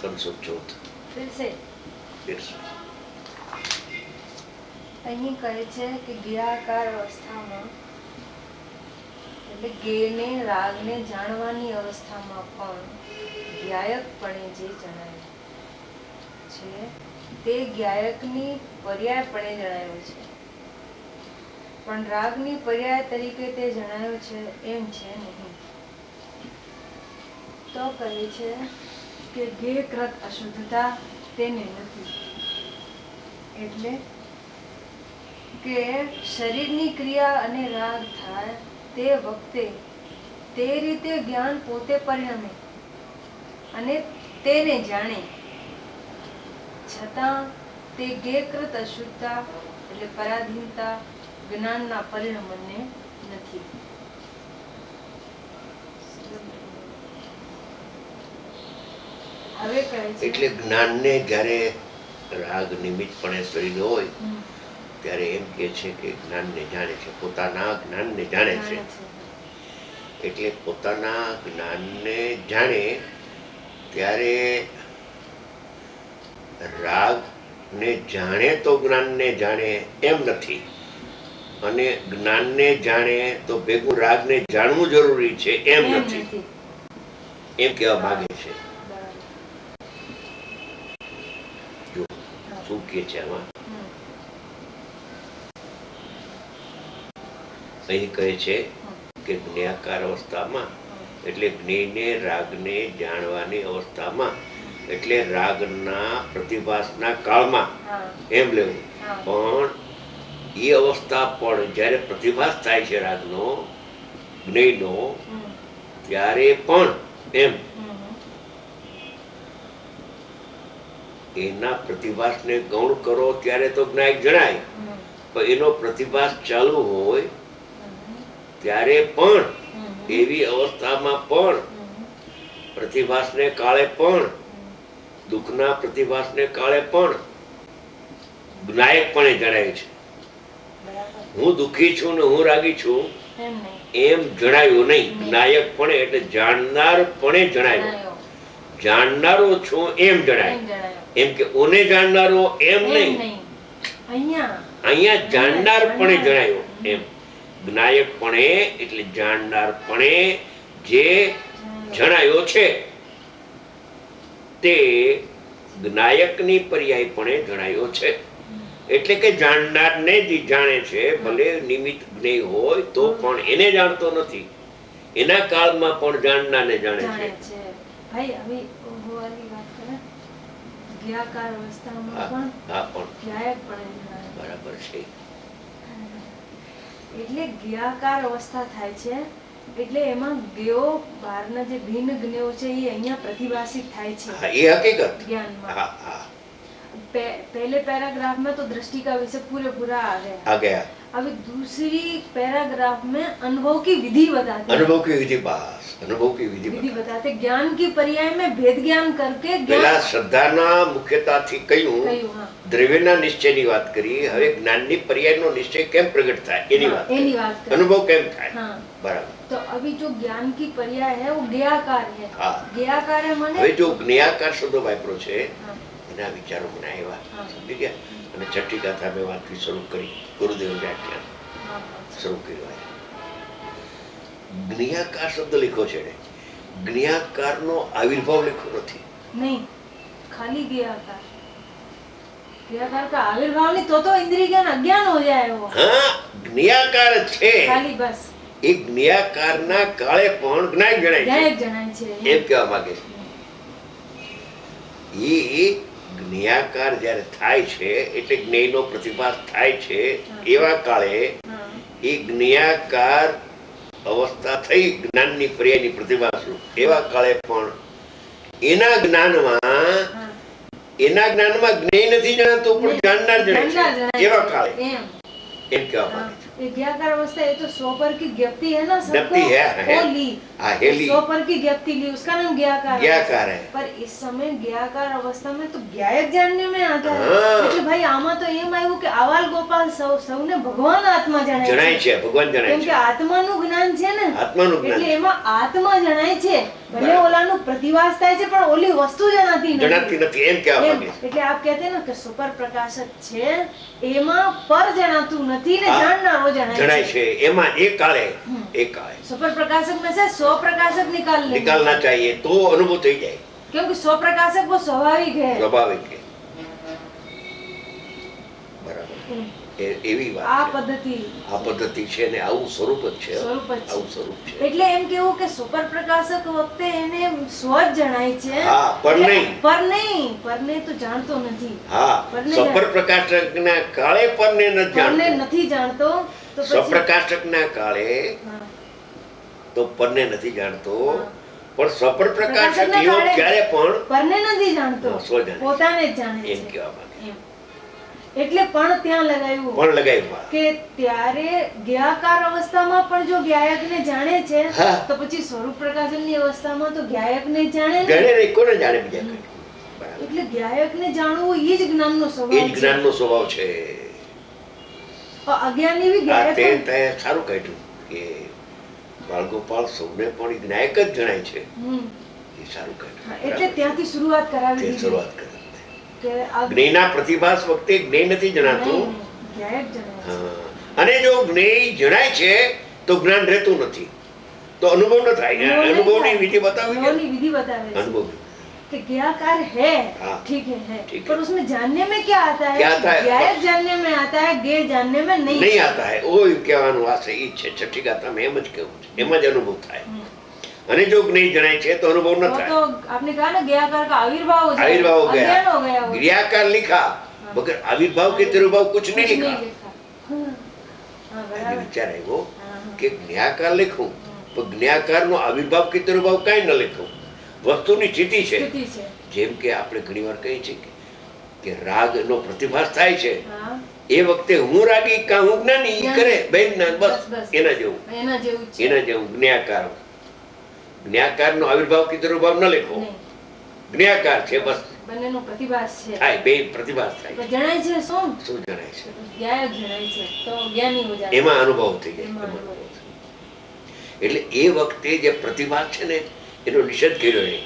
314 फिर से અહીં કહે છે કે જ્ઞાકાર અવસ્થામાં એટલે જ્ઞેયને રાગને જાણવાની અવસ્થામાં પણ જ્ઞાયકપણે જે જણાય છે તે જ્ઞાયકની પર્યાયપણે જણાયો છે, પણ રાગની પર્યાય તરીકે તે જણાયો છે એમ છે નહીં. તો કહે છે કે જ્ઞેયકૃત અશુદ્ધતા તેને નથી, એટલે કે શરીરની ક્રિયા અને રાગ થાય તે વખતે તે રીતે જ્ઞાન પોતે પરિણમે અને તેને જાણે, છતાં તે જ્ઞેયકૃત અશુદ્ધતા એટલે પરાધીનતા જ્ઞાનના પરિણમને નથી. હવે કહે છે એટલે જ્ઞાનને જ્યારે રાગ નિમિત્તપણે શરીર હોય ત્યારે એમ કે છે કે જ્ઞાનને જાણે છે, પોતાના જ્ઞાનને જાણે છે. એટલે પોતાના જ્ઞાનને જાણે ત્યારે રાગને જાણે તો જ્ઞાનને જાણે એમ નથી, અને જ્ઞાનને જાણે તો ભેગું રાગને જાણવું જરૂરી છે એમ નથી, એમ કહેવા માંગે છે. જો શું કે છે આમાં, અહીં કહે છે કે જ્ઞાકાર અવસ્થામાં એટલે જ્ઞેયને રાગને જાણવાની અવસ્થામાં એટલે રાગના પ્રતિભાસના કાળમાં એમ લેવું, પણ એ અવસ્થા પણ જ્યારે પ્રતિભાસ થાય છે રાગનો જ્ઞેયનો ત્યારે પણ એમ એના પ્રતિભાસને ગૌણ કરો ત્યારે તો જ્ઞાયક જણાય, પણ એનો પ્રતિભાસ ચાલુ હોય ત્યારે પણ એવી અવસ્થામાં પણ પ્રતિભાસને કાળે પણ દુઃખના પ્રતિભાસને કાળે પણ જ્ઞાયકપણે જણાય છે. હું દુઃખી છું ને હું રાગી છું એમ જણાયું નહીં, જ્ઞાયકપણે એટલે જાણનારપણે જણાયો, જાણનારો છું એમ જણાય, એમ કે ઓને જાણનારો એમ નહીં, અહીંયા જાણનારપણે જણાયો એમ. જ્ઞાયકપણે એટલે જાણનારપણે જે જણાયો છે તે જ્ઞાયકની પર્યાયપણે જણાયો છે. એટલે કે જાણનારને જ જાણે છે, ભલે નિમિત્ત જ્ઞેય હોય તો પણ એને જાણતો નથી, એના કાળમાં પણ જાણનારને જાણે છે. ભાઈ હવે હોવાની વાત કરે જ્ઞાકાર અવસ્થામાં પણ જ્ઞાયકપણે જણાય, બરાબર છે. એટલે જ્ઞાકાર અવસ્થા થાય છે એટલે એમાં જ્ઞેયો બહારના જે ભિન્ન જ્ઞેયો છે એ અહીંયા પ્રતિભાસિત થાય છે. એ હકીકત જ્ઞાનમાં पहले पैराग्राफ में तो दृष्टि का विषय पूरा आ गया. अभी दूसरी पैराग्राफ में अनुभव की विधि बताते, अनुभव की विधि बस अनुभव की विधि बताते ज्ञान की पर्याय में भेद ज्ञान करके पहला श्रद्धाना मुख्यताથી કહ્યું, દ્રવ્યના નિશ્ચયની વાત કરી, હવે જ્ઞાનની પર્યાયનો નિશ્ચય કેમ પ્રગટ થાય એની વાત, અનુભવ કેમ થાય. બરાબર. तो अभी जो ज्ञान की पर्याय है वो ज्ञाकार है. ज्ञाकार है माने હવે જો જ્ઞાકાર શબ્દ વાપરો છે એના વિચારો મને આવ્યા, સમજી ગયા, અને છઠ્ઠી ગાથા મેં વાતથી શરૂ કરી, ગુરુદેવ વ્યાખ્યાન શરૂ કર્યું. જ્ઞાકાર શબ્દ લખ્યો છે, જ્ઞાકારનો આવિર્ભાવ લખ્યો નથી. नहीं, खाली ज्ञाकार. ज्ञाकार का आविर्भाव नहीं तो इंद्रिय ज्ञान अज्ञान हो जाए वो. हाँ, ज्ञाकार છે खाली बस. એ જ્ઞાકારના કાળે પણ જ્ઞાયક જણાય છે એમ કહેવા માંગે છે. એ જ્ઞાકાર જ્યારે થાય છે એટલે જ્ઞેયનો પ્રતિભાસ થાય છે એવા કાળે એ જ્ઞાકાર અવસ્થા થઈ જ્ઞાનની પર્યાયની પ્રતિભાસનું, એવા કાળે પણ એના જ્ઞાનમાં જ્ઞેય નથી જણાતું પણ જાણનાર જણાય છે એવા કાળે એમ કહેવા માંગે છે. ये ज्ञाकार अवस्था, ये तो स्वपर की ज्ञप्ति है ना, ज्ञप्ति है, वो ली, स्वपर की ज्ञप्ति ली, उसका नाम ज्ञाकार है। पर इस समय ज्ञाकार अवस्था में तो ज्ञायक जानने में आता है। એટલે ભાઈ આમાં તો એમ આવ્યું કે આવાલ ગોપાલ સૌને ભગવાન આત્મા જણાય છે, ભગવાન જણાય છે, કેમ કે આત્માનું જ્ઞાન છે ને, આત્માનું જ્ઞાન, એટલે એમાં આત્મા જણાય છે, ભલે ઓલાનું પ્રતિભાસ થાય છે પણ ઓલી વસ્તુ જણાતી નથી, એમ કહેવા માંગે છે। એટલે આપ કહેતે ને કે સુપર પ્રકાશક છે, એમાં પર જણાતું નથી ને જાણનારો જણાય છે, એમાં એક કાળે सुपर प्रकाशक में से स्व प्रकाशक निकालना चाहिए, तो अनुभव થઈ જાય, क्योंकि स्व प्रकाशक वो स्वाभाविक है, બરાબર। એવી વાત આ પદ્ધતિ છે ને આવું સ્વરૂપ જ છે, આવું સ્વરૂપ છે। એટલે એમ કેવું કે સુપર પ્રકાશક વખતે એને સ્વ જ જણાય છે, હા, પરને તો જાણતો નથી। હા, સુપર પ્રકાશકના કાળે પરને નથી જાણતો, તો સ્વપ્રકાશકના કાળે તો પરને નથી જાણતો, પણ સ્વપર પ્રકાશક યોગ ક્યારે પણ પરને નથી જાણતો, પોતાને જ જાણે છે, એમ કહેવા માંગે। એટલે પણ ત્યાં લગાવ્યું કે ત્યારે જ્ઞાકાર અવસ્થામાં પણ જો જ્ઞાયકને જાણે છે, તો પછી સ્વરૂપ પ્રકાશનની અવસ્થામાં તો જ્ઞાયકને જાણે નહીં, કોને જાણે બીજા કોઈ? એટલે જ્ઞાયકને જાણવું એ જ જ્ઞાનનો સ્વભાવ છે। અજ્ઞાની બી જ્ઞાયક, તે સારું કહ્યું કે બાળગોપાલ સૌને પણ જ્ઞાયક જ જણાય છે, એ સારું કહ્યું। એટલે ત્યાંથી શરૂઆત કરાવી દીધી, જ્ઞેયના પ્રતિભાસ વખતે જ્ઞેય નથી જણાતું, જ્ઞાયક જણાય છે, અને જો જ્ઞેય જણાય છે તો જ્ઞાન રહેતું નથી, તો અનુભવ ન થાય। અનુભવની વિધિ બતાવે અનુભવ कि ज्ञाकार है, ठीक है, पर उसमें जानने में क्या आता है? ज्ञायक जानने में आता है, ज्ञेय जानने में नहीं आता है। वो કહેવાનું આ સહી છે, છઠ્ઠી ગાથામાં એમ જ કહેવું છે, એમાં જ અનુભવ થાય, અને જો જ્ઞેય જણાય છે તો અનુભવ ન થાય। तो आपने कहा ना ज्ञाकार का आविर्भाव हो गया, अज्ञान हो गया, ज्ञाकार लिखा मगर आविर्भाव के तिरुभाव कुछ नहीं लिखा। विचार है वो कि ज्ञाकार लिखूं, तो ज्ञाकार नो आविर्भाव के तिरुभाव कई न लिखूं, વસ્તુની સ્થિતિ છે। જેમ કે આપણે ઘણીવાર કહીએ છીએ કે રાગનો પ્રતિભાસ થાય છે, એ વખતે હું રાગી કા હું જ્ઞાની કરે બે જ્ઞાન, બસ એના જેવું જ્ઞાકારનો આવિર્ભાવ કે તિરુભાવ ન લખો, જ્ઞાકાર છે, બસ બંનેનો પ્રતિભાસ છે, થાય બે પ્રતિભાસ થાય, જણાય છે શું જણાય છે, જ્ઞાયક જણાય છે, તો જ્ઞાની હો જાય, એમાં અનુભવ થઈ જાય। એટલે એ વખતે જે પ્રતિભાસ છે ને એનો નિષેધ કર્યો નહીં,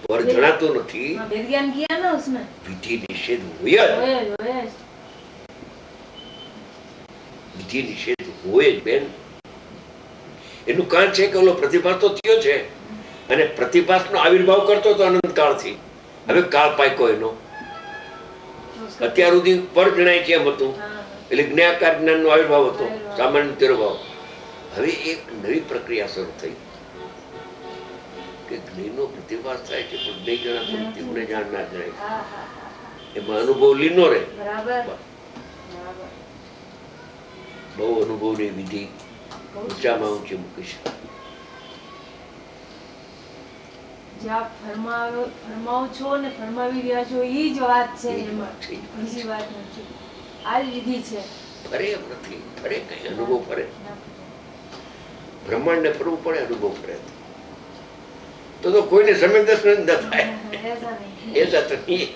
પર જણાતું નથી, વિજ્ઞાન કિયા ના उसमें વિધિ નિષેધ હોય જ, વિધિ નિષેધ હોય જ બેન। એનું કારણ છે કે ઓલો પ્રતિભાસ તો થયો છે, અને પ્રતિભાસનો આવિર્ભાવ કરતો તો અનંત કાળથી, હવે કાળ પાક્યો એનો, અત્યાર સુધી પર જણાય છે એમ હતું, એટલે જ્ઞાકાર જ્ઞાનનો આવિર્ભાવ હતો, સામાન્ય તિરુભાવ। હવે એક નવી પ્રક્રિયા શરૂ થઈ કે જ્ઞેયનો પ્રતિભાસ થાય છે પણ નહીં જણાતું નથી, મને જાણનાર જણાય, એમાં અનુભવ લીનો રહે, બહુ અનુભવની વિધિ ઊંચામાં ઊંચી મૂકી છે। જે આપ ફરમાવો છો ને ફરમાવી રહ્યા છો એ જ વાત છે, એમાં બીજી વાત નથી, આ જ વિધિ છે। ફરે એમ નથી, ફરે કઈ અનુભવ ફરે, બ્રહ્માંડ ને ફરવું પડે, અનુભવ ફરે તો કોઈને સમય દર્શન ન થાય, એસા તો નહીં।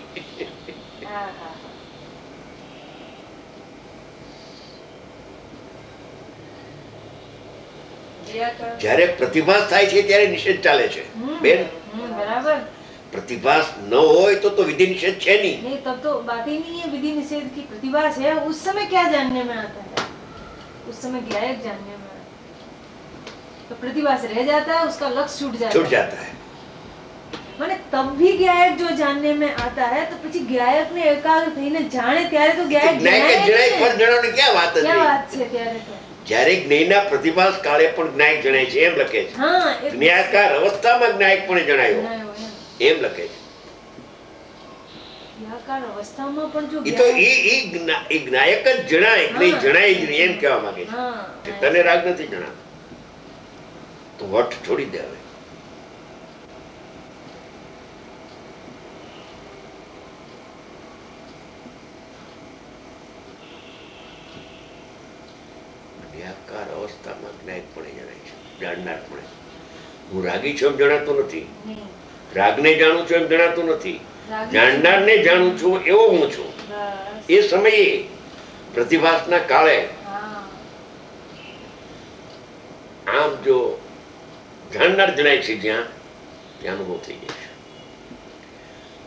જ્યારે પ્રતિભાસ થાય છે ત્યારે નિષેધ ચાલે છે બેન, बराबर। प्रतिभास न हो तो विधि निषेध है नहीं, तब तो बात ही नहीं है विधि निषेध की। प्रतिभास है, उस समय क्या जानने में आता है? उस समय ज्ञायक जानने में आता है, तो प्रतिभास रह जाता है, उसका लक्ष्य छूट जाता है। माने तब भी ज्ञायक जो जानने में आता है, तो પછી જ્ઞાયક ને એકાગ્ર થઈને જાણે ત્યારે તો જ્ઞાયક જણાય પર જણાવવાની ક્યાં વાત છે? ક્યાં વાત છે? ત્યારે તો જ્યારે જ્ઞેયના પ્રતિભાસ કાળે પણ જ્ઞાયક જણાય છે એમ લખે છે। હા, જ્ઞાયકાર અવસ્થામાં જ્ઞાયક પણ જણાયો એમ લખે છે। જ્ઞાયકાર અવસ્થામાં પણ જો ઈ તો ઈ જ્ઞાયક જ જણાય, નહીં જણાય જ નહીં એમ કહેવા માંગે છે। તને રાગ નથી જણાતો તો વટ છોડી દે। હવે જ્ઞાકાર અવસ્થામાં જ્ઞાયકપણે જણાય છે, જાણનારપણે. હું રાગી છું એમ જણાતું નથી, રાગને જાણું છું એમ જણાતું નથી, જાણનારને જાણું છું એવો હું છું. એ સમયે પ્રતિભાસના કાળે આમ જો જાણનાર જણાય છે જ્યાં ત્યાં અનુભવ થઈ જાય છે.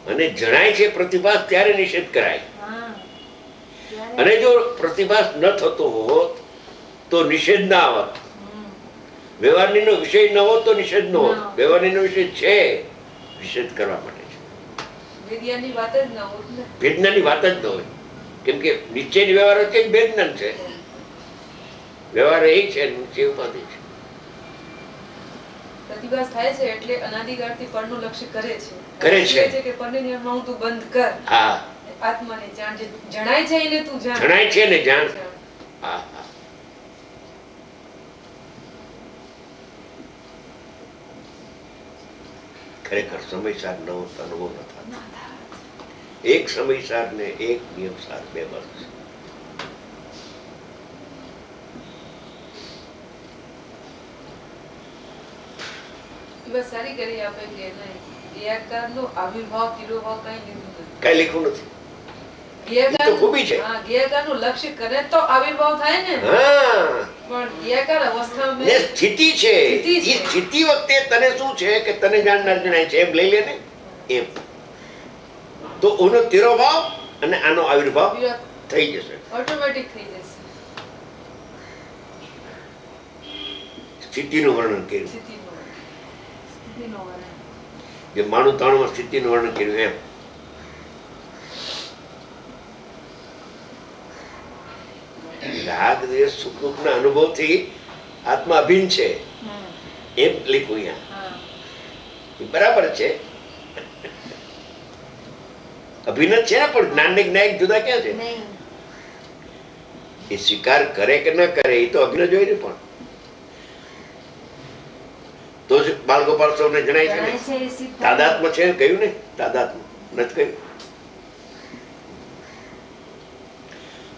અને જણાય છે પ્રતિભાસ ત્યારે નિષેધ કરાય. અને જો પ્રતિભાસ ન થતો હોત તો નિષેધ ના આવત. વ્યવહારની નો વિષય ન હોત તો નિષેધ ન હોત. વ્યવહારની નો વિષય છે, નિષેધ કરવા માટે છે. વેદનાની વાત જ ન હોય. વેદનાની વાત જ ન હોય. કેમ કે નીચેની વ્યવહાર છે વેદના છે. વ્યવહાર એ છે, નીચે ઉપાધિ છે. પ્રતિભાસ થાય છે એટલે અનાદિકાળથી પરનું લક્ષ્ય કરે છે. કરે છે કે પરને નિયમમાં તું બંધ કર. હા. આત્માને જાણ, જે જણાય છે એને તું જાણ. જણાય છે ને જાણ. હા હા. ખરેખર સમયસાર ન અનુભવ ન થતો. એક સમયસાર ને એક નિયમસાર બે વર્ષ. બસ સારી કરી આપે કે જ્ઞાકારનો આવિર્ભાવ તિરોભાવ કઈ લીધું નથી. કઈ લખ્યું નથી. તો ખૂબી છે. હા, જ્ઞાકારનું લક્ષ્ય કરે તો આવિર્ભાવ થાય ને. હા. પણ જ્ઞાકાર અવસ્થામાં ને સ્થિતિ છે. એ સ્થિતિ વખતે તને શું છે કે તને જાણનાર જણાય છે એમ લઈ લે ને એમ. તો ઓનો તિરોભાવ અને આનો આવિર્ભાવ થઈ જશે. ઓટોમેટિક થઈ જશે. સ્થિતિનું વર્ણન કર્યું. જે માણું તાણુમાં સ્થિતિનું વર્ણન કર્યું એમ. રાગ દ્વેષ સુખ દુઃખના અનુભવથી આત્મા અભિન્ન છે એમ લખ્યું અહીંયા. બરાબર છે, અભિન્ન છે ને, પણ જ્ઞાન ને જ્ઞાયક જુદા ક્યાં છે? એ સ્વીકાર કરે કે ન કરે એ તો અભિન્ન જોઈ ને. પણ તો જ બાલગોપાલ સૌને જણાય છે ને તાદાત્મ્ય છે કહ્યું ને. તાદાત્મ્ય નથી કહ્યું.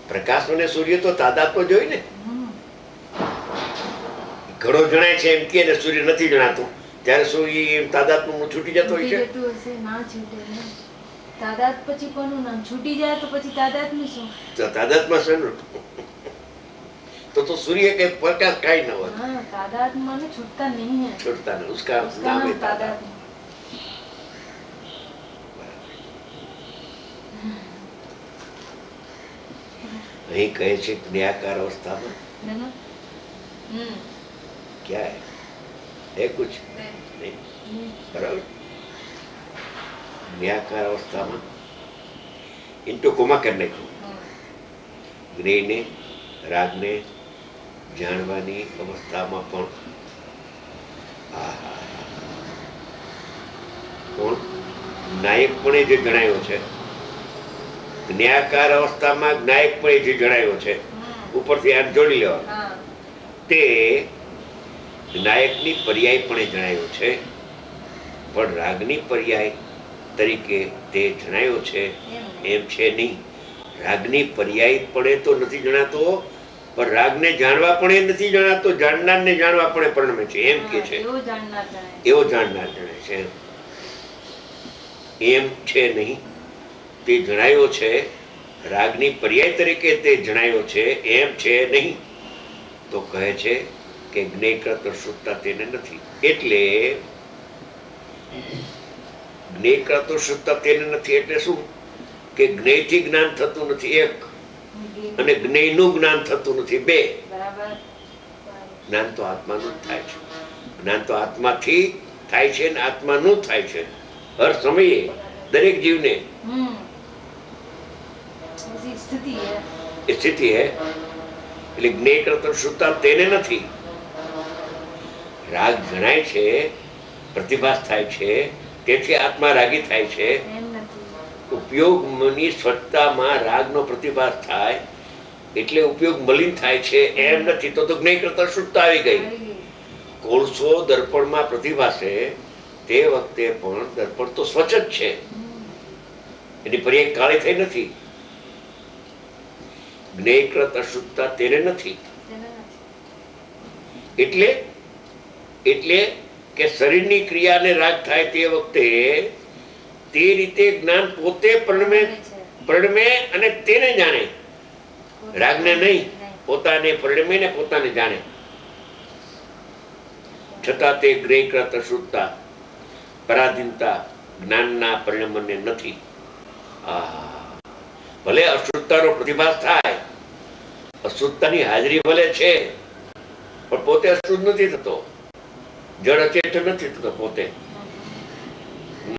પ્રકાશ અને સૂર્ય તો તાદાત્મ્ય જોઈ ને. ઘડો જણાય છે એમ કે સૂર્ય નથી જણાતું ત્યારે શું એ તાદાત્મ્ય છૂટી જતો હોય છે? તાદાત પછી કોનું નામ છૂટી જાય તો પછી તાદાત્મ્ય શું? તાદાત્મ્ય શું? तो सूर्य के प्रकाश का ही न हो. हाँ, तादात्म्य माने छूटता नहीं है. छूटता नहीं, उसका नाम है तादात्म्य. અહીં કહે છે જ્ઞાકાર અવસ્થામાં क्या है कुछ नहीं. बराबर. જ્ઞાકાર અવસ્થામાં ઇન્ટુ કોમા કરને કો જ્ઞેયને રાગને જાણવાની અવસ્થામાં પણ કોણ નાયકપણે જે જણાયો છે, જ્ઞાકાર અવસ્થામાં જ્ઞાયકપણે જે જણાયો છે, ઉપરથી આ જોડી લેવા, તે નાયકની પર્યાયપણે જણાયો છે, પણ રાગની પર્યાય તરીકે તે જણાયો છે એમ છે નહીં. રાગની પર્યાયપણે તો નથી જણાતો, પણ રાગને જાણવા પણ એ નથી જણાતો, જાણનારને જાણવા પણ પરિણમે છે એમ કે છે. એવો જાણનાર જણાય છે એમ છે નહીં. તે જણાયો છે, રાગની પર્યાય તરીકે તે જણાયો છે એમ છે નહીં. તો કહે છે કે જ્ઞેયકૃત શુદ્ધતા તેને નથી. એટલે જ્ઞેયકૃત શુદ્ધતા તેને નથી એટલે શું? કે જ્ઞેયથી જ્ઞાન થતું નથી એક, અને જ્ઞેયનું જ્ઞાન થતું નથી બે. જ્ઞાન તો આત્માનું જ થાય છે. જ્ઞાન તો આત્માથી થાય છે ને આત્માનું જ થાય છે હર સમયે દરેક જીવને. સ્થિતિ હે એટલે જ્ઞેયકૃત શુદ્ધતા તેને નથી. રાગ જણાય છે, પ્રતિભાસ થાય છે, તેથી આત્મા રાગી થાય છે. ઉપયોગની સ્વચ્છતામાં રાગનો પ્રતિભાસ થાય એટલે ઉપયોગ મલિન થાય છે એમ નથી. તો જ્ઞેયકૃત શુદ્ધતા આવી ગઈ. કોળસો દર્પણમાં પ્રતિભાસે તે વખતે પણ દર્પણ તો સ્વચ્છ જ છે, એની પર્યાય કાળી થઈ નથી. જ્ઞેયકૃત અશુદ્ધતા તેને નથી. એટલે એટલે કે શરીરની ક્રિયાને રાગ થાય તે વખતે તે રીતે જ્ઞાન પોતે પ્રણમે અને તેને જાણે, રાગને નહીં, પોતાને પ્રણમે ને પોતાને જાણે. છતાં તે ગ્રહકૃત અશુદ્ધતા પરાધીનતા જ્ઞાનના પરિણમને નથી. ભલે અશુદ્ધતાનો પ્રતિભાસ થાય, અશુદ્ધતાની હાજરી ભલે છે, પણ પોતે અશુદ્ધ નથી થતો, જળ અચેત નથી થતો પોતે.